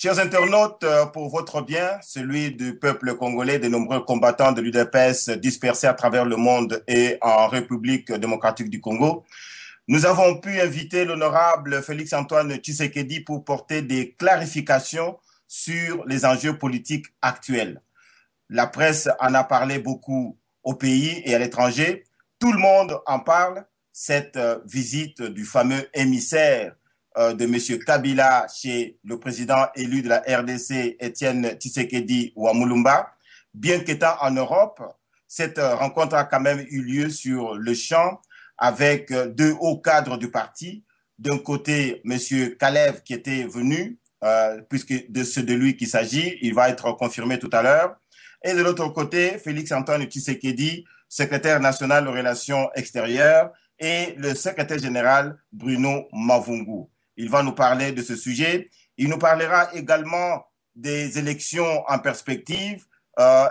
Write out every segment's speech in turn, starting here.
Chers internautes, pour votre bien, celui du peuple congolais, de nombreux combattants de l'UDPS dispersés à travers le monde et en République démocratique du Congo, nous avons pu inviter l'honorable Félix-Antoine Tshisekedi pour porter des clarifications sur les enjeux politiques actuels. La presse en a parlé beaucoup au pays et à l'étranger. Tout le monde en parle. Cette visite du fameux émissaire de M. Kabila chez le président élu de la RDC, Étienne Tshisekedi Ouamulumba. Bien qu'étant en Europe, cette rencontre a quand même eu lieu sur le champ avec deux hauts cadres du parti. D'un côté, M. Kalev qui était venu, puisque c'est de lui qu'il s'agit, il va être confirmé tout à l'heure. Et de l'autre côté, Félix-Antoine Tshisekedi, secrétaire national aux relations extérieures, et le secrétaire général Bruno Mavungu. Il va nous parler de ce sujet. Il nous parlera également des élections en perspective.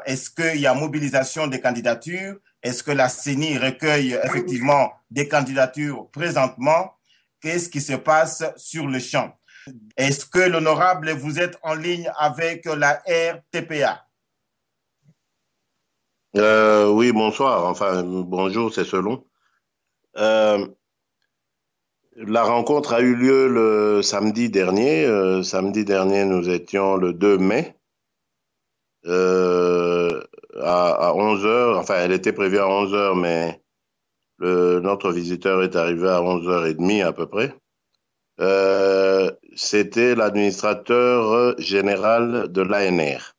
Est-ce qu'il y a mobilisation des candidatures? Est-ce que la CENI recueille effectivement des candidatures présentement? Qu'est-ce qui se passe sur le champ? Est-ce que l'honorable, vous êtes en ligne avec la RTPA? Oui, bonsoir. Enfin, bonjour, c'est selon. Euh, la rencontre a eu lieu le samedi dernier. Samedi dernier, nous étions le 2 mai euh, à 11 heures. Enfin, elle était prévue à 11 heures, mais notre visiteur est arrivé à 11h30 à peu près. C'était l'administrateur général de l'ANR.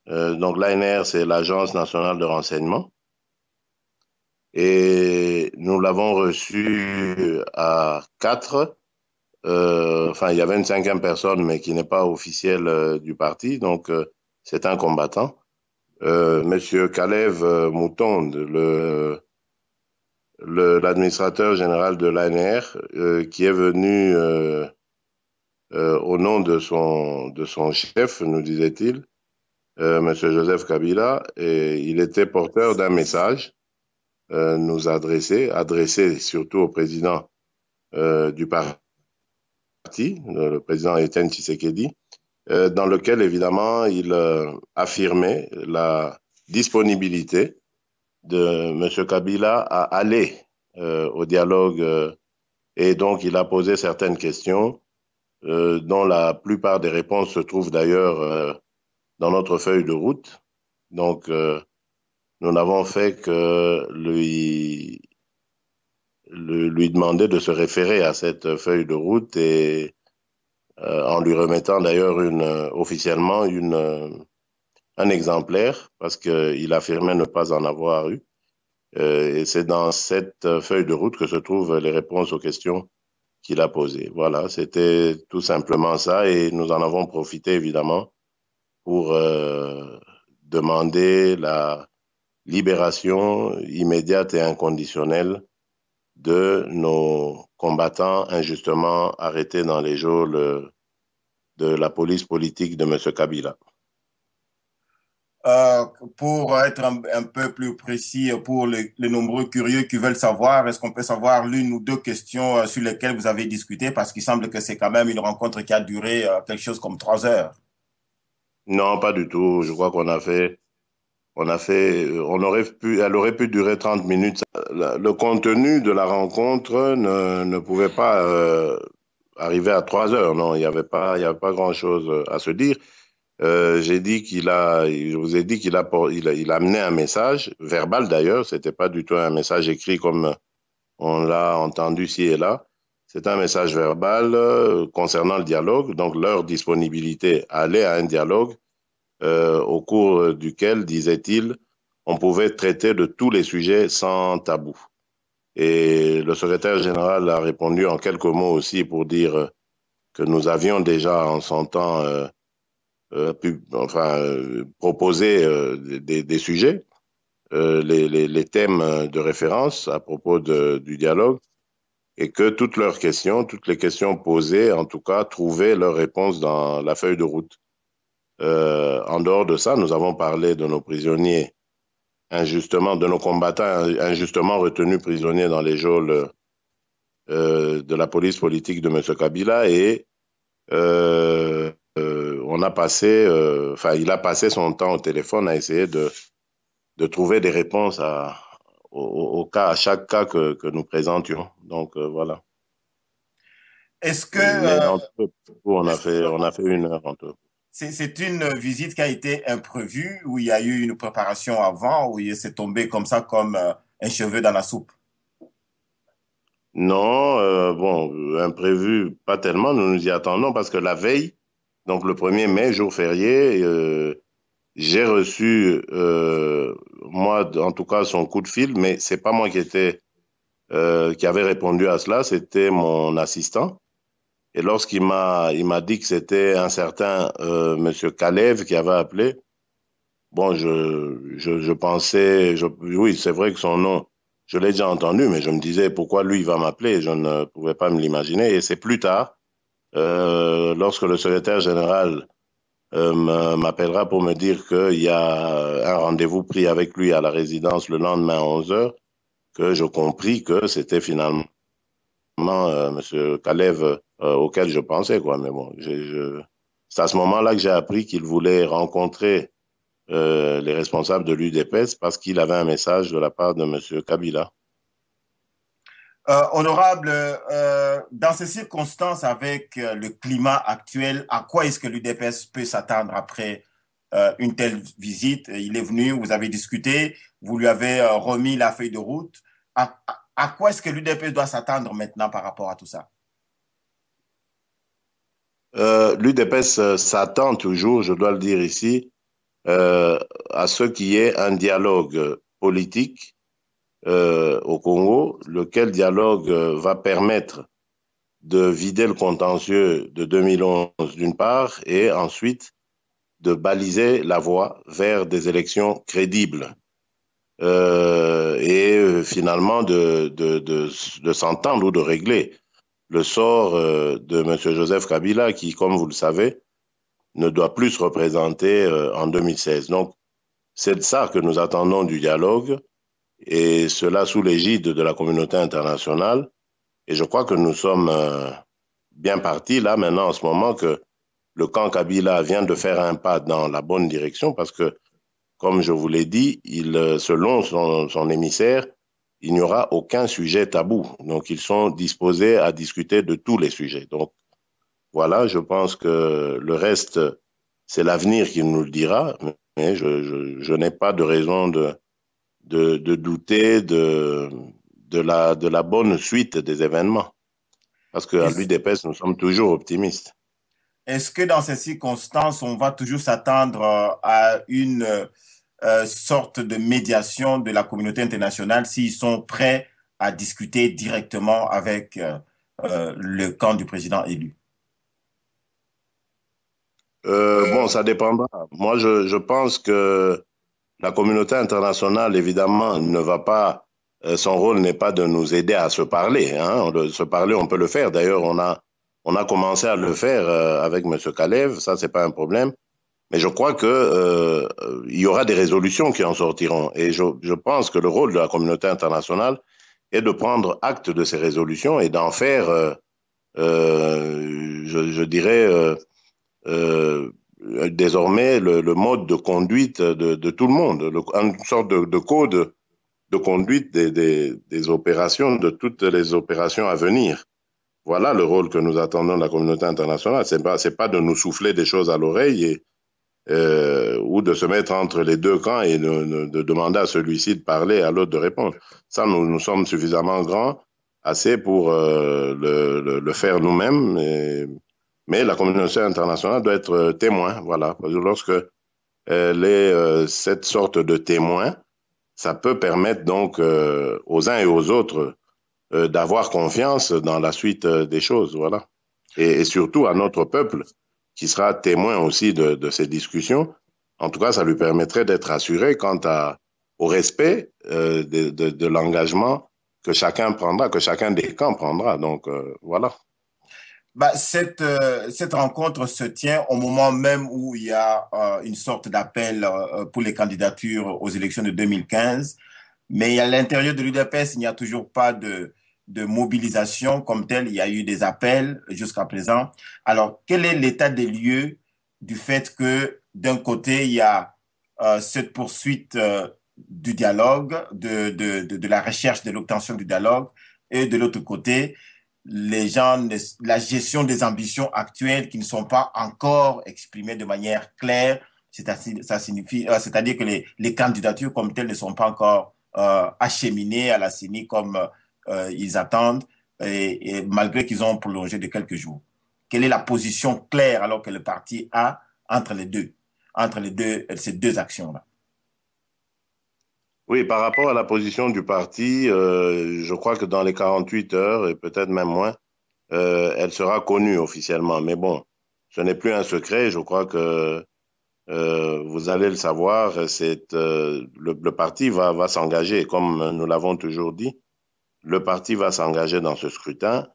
Donc, l'ANR, c'est l'Agence nationale de renseignement. Et nous l'avons reçu à quatre. Enfin, il y avait une cinquième personne, mais qui n'est pas officielle du parti, donc c'est un combattant. Monsieur Kalev Moutonde, l'administrateur général de l'ANR, qui est venu au nom de son chef, nous disait-il, Monsieur Joseph Kabila, et il était porteur d'un message nous adressé surtout au président du parti, le président Étienne Tshisekedi, dans lequel, évidemment, il affirmait la disponibilité de M. Kabila à aller au dialogue. Et donc, il a posé certaines questions, dont la plupart des réponses se trouvent d'ailleurs dans notre feuille de route. Donc, nous n'avons fait que lui demander de se référer à cette feuille de route et en lui remettant d'ailleurs officiellement un exemplaire parce qu'il affirmait ne pas en avoir eu. Et c'est dans cette feuille de route que se trouvent les réponses aux questions qu'il a posées. Voilà, c'était tout simplement ça et nous en avons profité évidemment pour demander la libération immédiate et inconditionnelle de nos combattants injustement arrêtés dans les geôles de la police politique de M. Kabila. Euh, pour être un peu plus précis pour les nombreux curieux qui veulent savoir, est-ce qu'on peut savoir l'une ou deux questions sur lesquelles vous avez discuté? Parce qu'il semble que c'est quand même une rencontre qui a duré quelque chose comme 3 heures. Non, pas du tout. Je crois elle aurait pu durer 30 minutes. Le contenu de la rencontre ne pouvait pas arriver à 3 heures. Non, il y avait pas grand-chose à se dire. Je vous ai dit il a amené un message, verbal d'ailleurs, c'était pas du tout un message écrit comme on l'a entendu ci et là. C'est un message verbal concernant le dialogue, donc leur disponibilité à aller à un dialogue au cours duquel, disait-il, on pouvait traiter de tous les sujets sans tabou. Et le secrétaire général a répondu en quelques mots aussi pour dire que nous avions déjà en son temps proposé des sujets, les thèmes de référence à propos du dialogue, et que toutes les questions posées, en tout cas, trouvaient leur réponse dans la feuille de route. En dehors de ça, nous avons parlé de nos prisonniers injustement, de nos combattants injustement retenus prisonniers dans les geôles de la police politique de M. Kabila et on a passé, il a passé son temps au téléphone à essayer de trouver des réponses au cas, à chaque cas que nous présentions. Donc voilà. Est-ce que Mais en tout, on a fait 1 heure en tout. c'est une visite qui a été imprévue, où il y a eu une préparation avant, où il s'est tombé comme ça, comme un cheveu dans la soupe? Non, bon, imprévu, pas tellement, nous nous y attendons parce que la veille, donc le 1er mai, jour férié, j'ai reçu, moi, en tout cas, son coup de fil, mais c'est pas moi qui avait répondu à cela, c'était mon assistant. Et il m'a dit que c'était un certain Monsieur Kalev qui avait appelé. Bon, je pensais, oui, c'est vrai que son nom, je l'ai déjà entendu, mais je me disais pourquoi lui il va m'appeler, je ne pouvais pas me l'imaginer. Et c'est plus tard, lorsque le secrétaire général m'appellera pour me dire qu'il y a un rendez-vous pris avec lui à la résidence le lendemain à 11 heures, que je compris que c'était finalement Monsieur Kalev auquel je pensais, quoi. Mais bon, c'est à ce moment-là que j'ai appris qu'il voulait rencontrer les responsables de l'UDPS parce qu'il avait un message de la part de Monsieur Kabila. Honorable, dans ces circonstances, avec le climat actuel, à quoi est-ce que l'UDPS peut s'attendre après une telle visite? Il est venu, vous avez discuté, vous lui avez remis la feuille de route. À quoi est-ce que l'UDPS doit s'attendre maintenant par rapport à tout ça? L'UDPS s'attend toujours, je dois le dire ici, euh, à ce qu'il y ait un dialogue politique au Congo, lequel dialogue va permettre de vider le contentieux de 2011 d'une part et ensuite de baliser la voie vers des élections crédibles et finalement de s'entendre ou de régler le sort de M. Joseph Kabila qui, comme vous le savez, ne doit plus se représenter en 2016. Donc, c'est de ça que nous attendons du dialogue et cela sous l'égide de la communauté internationale. Et je crois que nous sommes bien partis là maintenant en ce moment que le camp Kabila vient de faire un pas dans la bonne direction parce que, comme je vous l'ai dit, selon son émissaire, il n'y aura aucun sujet tabou. Donc, ils sont disposés à discuter de tous les sujets. Donc, voilà, je pense que le reste, c'est l'avenir qui nous le dira, mais je n'ai pas de raison de douter de la bonne suite des événements. Parce qu'à Est-ce, l'UDPS, nous sommes toujours optimistes. est-ce que dans ces circonstances, on va toujours s'attendre à une sorte de médiation de la communauté internationale s'ils sont prêts à discuter directement avec le camp du président élu? Bon, ça dépendra. Moi, je pense que la communauté internationale, évidemment, ne va pas, son rôle n'est pas de nous aider à se parler. Hein. Se parler, on peut le faire. D'ailleurs, on a commencé à le faire avec M. Kalev, ça, c'est pas un problème. Mais je crois que il y aura des résolutions qui en sortiront. Et je pense que le rôle de la communauté internationale est de prendre acte de ces résolutions et d'en faire, je dirais, euh, désormais le mode de conduite de tout le monde, une sorte de code de conduite des opérations, de toutes les opérations à venir. Voilà le rôle que nous attendons de la communauté internationale. C'est pas de nous souffler des choses à l'oreille ou de se mettre entre les deux camps et de demander à celui-ci de parler et à l'autre de répondre. Ça, nous sommes suffisamment grands, assez pour le faire nous-mêmes. Mais la communauté internationale doit être témoin. Voilà. Lorsque elle est cette sorte de témoin, ça peut permettre donc aux uns et aux autres d'avoir confiance dans la suite des choses. Voilà. Et surtout à notre peuple qui sera témoin aussi de ces discussions. En tout cas, ça lui permettrait d'être assuré au respect de l'engagement que chacun prendra, que chacun des camps prendra. Donc, voilà. Bah, cette rencontre se tient au moment même où il y a une sorte d'appel pour les candidatures aux élections de 2015. Mais à l'intérieur de l'UDPS, il n'y a toujours pas de mobilisation comme telle. Il y a eu des appels jusqu'à présent. Alors, quel est l'état des lieux du fait que d'un côté, il y a cette poursuite du dialogue, de la recherche de l'obtention du dialogue, et de l'autre côté, les gens, la gestion des ambitions actuelles qui ne sont pas encore exprimées de manière claire, c'est-à-dire que les candidatures comme telles ne sont pas encore acheminées à la CENI comme ils attendent, et malgré qu'ils ont prolongé de quelques jours. Quelle est la position claire alors que le parti a entre ces deux actions-là? Oui, par rapport à la position du parti, je crois que dans les 48 heures, et peut-être même moins, elle sera connue officiellement. Mais bon, ce n'est plus un secret. Je crois que vous allez le savoir. Le parti va s'engager, comme nous l'avons toujours dit. Le parti va s'engager dans ce scrutin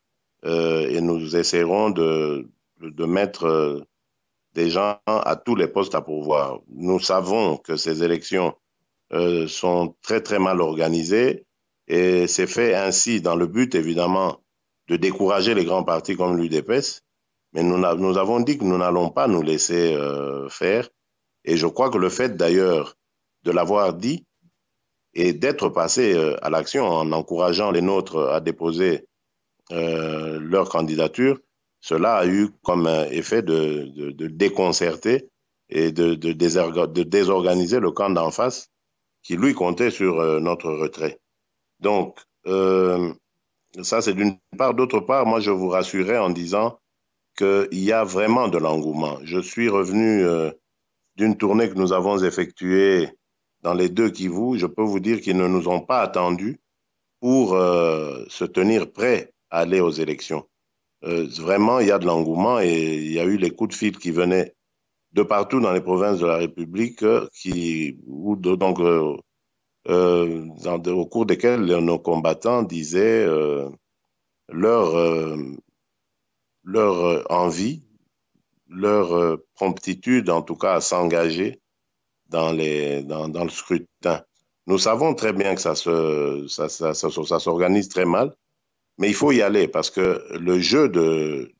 et nous essaierons de mettre des gens à tous les postes à pourvoir. Nous savons que ces élections sont très, très mal organisées et c'est fait ainsi dans le but, évidemment, de décourager les grands partis comme l'UDPS. Mais nous avons dit que nous n'allons pas nous laisser faire. Et je crois que le fait d'ailleurs de l'avoir dit et d'être passé à l'action en encourageant les nôtres à déposer leur candidature, cela a eu comme effet de déconcerter et de désorganiser le camp d'en face qui, lui, comptait sur notre retrait. Donc, ça, c'est d'une part. D'autre part, moi, je vous rassurais en disant qu'il y a vraiment de l'engouement. Je suis revenu d'une tournée que nous avons effectuée dans les deux Kivu. Je peux vous dire qu'ils ne nous ont pas attendus pour se tenir prêts à aller aux élections. Vraiment, il y a de l'engouement et il y a eu les coups de fil qui venaient de partout dans les provinces de la République au cours desquels nos combattants disaient leur, euh, leur envie, leur promptitude en tout cas à s'engager dans le scrutin. Nous savons très bien que ça s'organise très mal, mais il faut y aller parce que le jeu de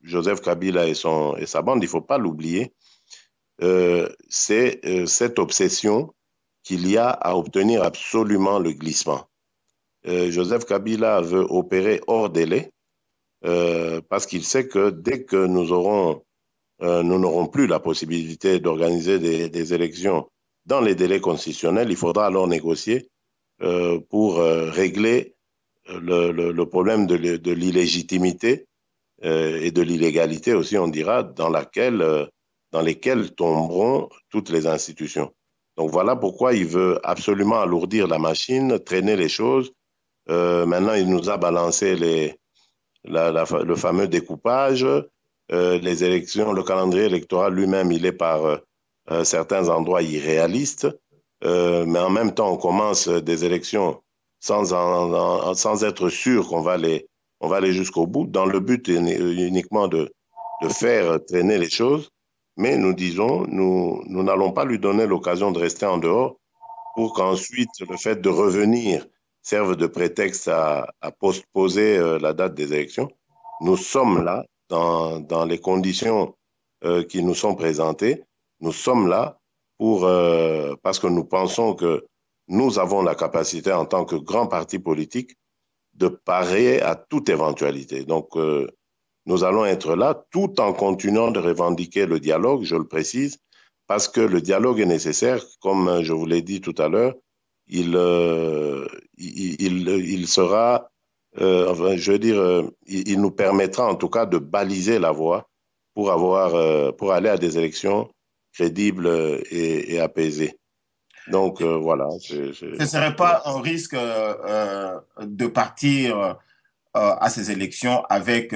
Joseph Kabila et sa bande, il ne faut pas l'oublier, c'est cette obsession qu'il y a à obtenir absolument le glissement. Joseph Kabila veut opérer hors délai parce qu'il sait que dès que nous n'aurons plus la possibilité d'organiser des élections dans les délais constitutionnels, il faudra alors négocier pour régler le problème de l'illégitimité et de l'illégalité aussi, on dira, dans lesquelles tomberont toutes les institutions. Donc voilà pourquoi il veut absolument alourdir la machine, traîner les choses. Maintenant, il nous a balancé le fameux découpage, les élections, le calendrier électoral lui-même, il est par certains endroits irréaliste, mais en même temps, on commence des élections sans être sûr on va aller jusqu'au bout, dans le but uniquement de faire traîner les choses. Mais nous disons, nous n'allons pas lui donner l'occasion de rester en dehors pour qu'ensuite le fait de revenir serve de prétexte à postposer la date des élections. Nous sommes là dans les conditions qui nous sont présentées. Nous sommes là parce que nous pensons que nous avons la capacité en tant que grand parti politique de parer à toute éventualité. Donc, nous allons être là tout en continuant de revendiquer le dialogue, je le précise, parce que le dialogue est nécessaire, comme je vous l'ai dit tout à l'heure, il sera, enfin, je veux dire, il nous permettra en tout cas de baliser la voie pour aller à des élections crédibles et apaisées. Donc voilà. Ce ne serait pas un risque de partir à ces élections avec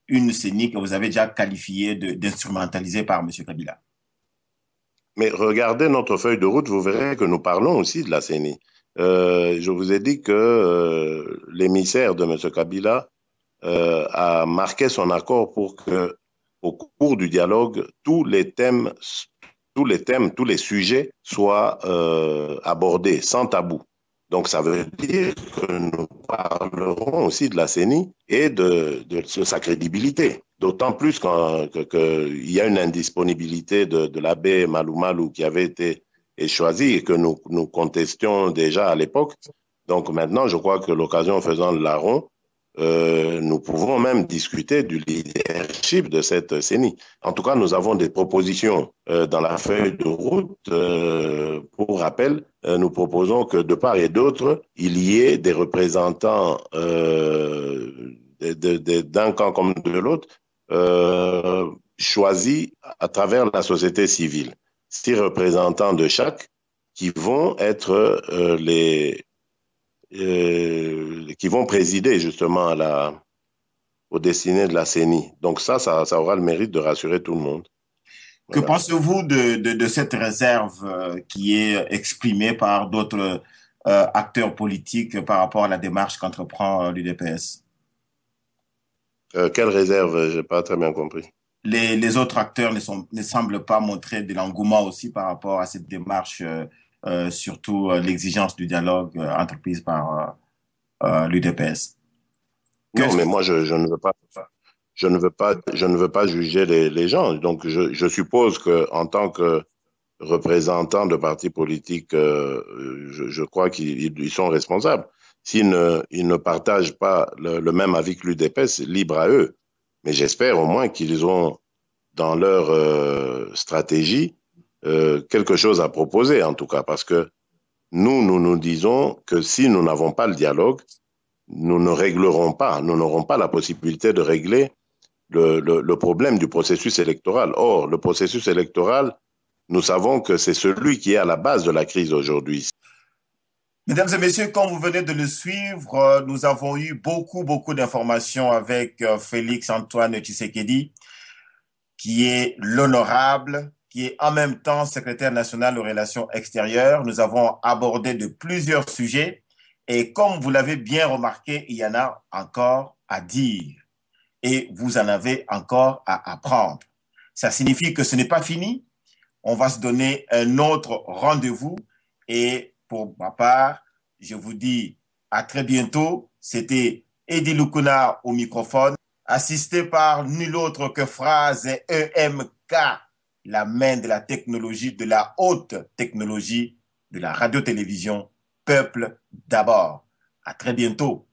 une CENI que vous avez déjà qualifiée d'instrumentalisée par M. Kabila? Mais regardez notre feuille de route, vous verrez que nous parlons aussi de la CENI. Je vous ai dit que l'émissaire de M. Kabila a marqué son accord pour que, au cours du dialogue, tous les sujets soient abordés sans tabou. Donc, ça veut dire que nous parlerons aussi de la CENI et de sa crédibilité. D'autant plus qu'il y a une indisponibilité de l'abbé Malou Malou qui avait été choisi et que nous contestions déjà à l'époque. Donc maintenant, je crois que l'occasion faisant le larron, nous pouvons même discuter du leadership de cette CENI. En tout cas, nous avons des propositions dans la feuille de route. Pour rappel, nous proposons que de part et d'autre, il y ait des représentants d'un camp comme de l'autre choisis à travers la société civile. 6 représentants de chaque qui vont être qui vont présider justement aux destinées de la CENI. Donc ça aura le mérite de rassurer tout le monde. Que Voilà. pensez-vous de cette réserve qui est exprimée par d'autres acteurs politiques par rapport à la démarche qu'entreprend l'UDPS? Quelle réserve? Je n'ai pas très bien compris. Les autres acteurs ne semblent pas montrer de l'engouement aussi par rapport à cette démarche, surtout l'exigence du dialogue entreprise par l'UDPS. Non, mais moi, je ne veux pas. Je ne veux pas juger les gens. Donc, je suppose que en tant que représentant de partis politiques, je crois qu'ils sont responsables. Ils ne partagent pas le même avis que l'UDPS, libre à eux. Mais j'espère au moins qu'ils ont dans leur stratégie quelque chose à proposer, en tout cas, parce que nous disons que si nous n'avons pas le dialogue, nous ne réglerons pas, nous n'aurons pas la possibilité de régler le problème du processus électoral. Or, le processus électoral, nous savons que c'est celui qui est à la base de la crise aujourd'hui. Mesdames et messieurs, comme vous venez de le suivre, nous avons eu beaucoup d'informations avec Félix Antoine Tshisekedi, qui est l'honorable, qui est en même temps secrétaire national aux relations extérieures. Nous avons abordé de plusieurs sujets et comme vous l'avez bien remarqué, il y en a encore à dire et vous en avez encore à apprendre. Ça signifie que ce n'est pas fini. On va se donner un autre rendez-vous et pour ma part, je vous dis à très bientôt. C'était Eddie Lukuna au microphone, assisté par nul autre que Phrase EMK, la main de la technologie, de la haute technologie de la radio-télévision. Peuple d'abord. À très bientôt.